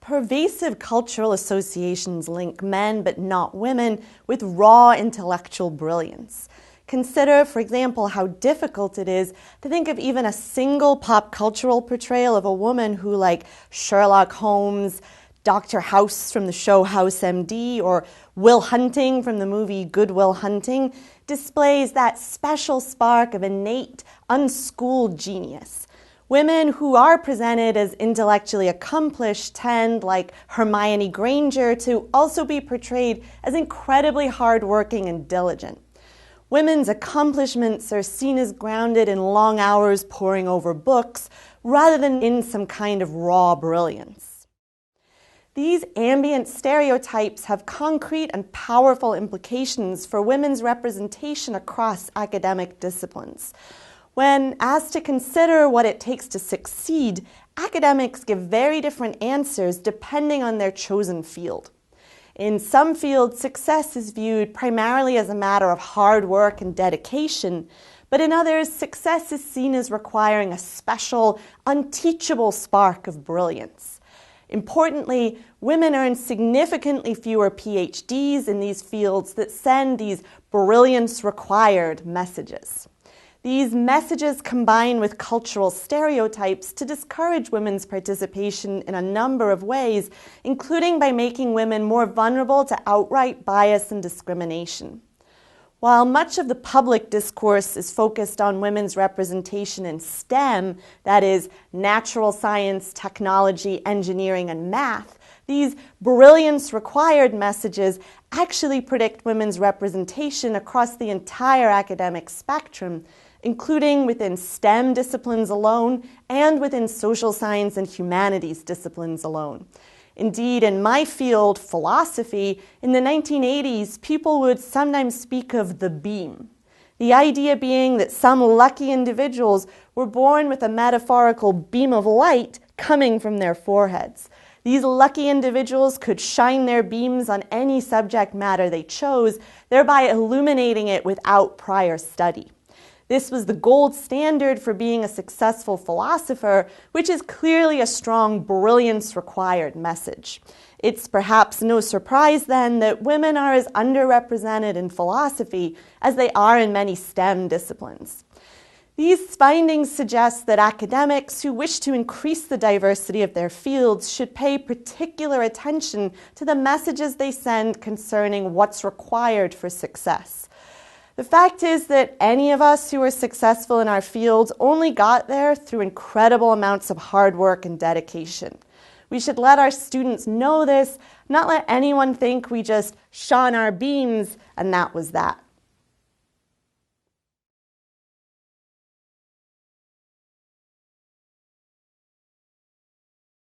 Pervasive cultural associations link men, but not women, with raw intellectual brilliance. Consider, for example, how difficult it is to think of even a single pop cultural portrayal of a woman who, like Sherlock Holmes, Dr. House from the show House MD, or Will Hunting from the movie Good Will Hunting, displays that special spark of innate, unschooled genius. Women who are presented as intellectually accomplished tend, like Hermione Granger, to also be portrayed as incredibly hardworking and diligent. Women's accomplishments are seen as grounded in long hours poring over books, rather than in some kind of raw brilliance. These ambient stereotypes have concrete and powerful implications for women's representation across academic disciplines. When asked to consider what it takes to succeed, academics give very different answers depending on their chosen field. In some fields, success is viewed primarily as a matter of hard work and dedication, but in others, success is seen as requiring a special, unteachable spark of brilliance. Importantly, women earn significantly fewer PhDs in these fields that send these brilliance-required messages. These messages combine with cultural stereotypes to discourage women's participation in a number of ways, including by making women more vulnerable to outright bias and discrimination. While much of the public discourse is focused on women's representation in STEM, that is, natural science, technology, engineering, and math, these brilliance-required messages actually predict women's representation across the entire academic spectrum, including within STEM disciplines alone and within social science and humanities disciplines alone. Indeed, in my field, philosophy, in the 1980s, people would sometimes speak of the beam. The idea being that some lucky individuals were born with a metaphorical beam of light coming from their foreheads. These lucky individuals could shine their beams on any subject matter they chose, thereby illuminating it without prior study. This was the gold standard for being a successful philosopher, which is clearly a strong brilliance-required message. It's perhaps no surprise then that women are as underrepresented in philosophy as they are in many STEM disciplines. These findings suggest that academics who wish to increase the diversity of their fields should pay particular attention to the messages they send concerning what's required for success. The fact is that any of us who are successful in our fields only got there through incredible amounts of hard work and dedication. We should let our students know this, not let anyone think we just shone our beams and that was that.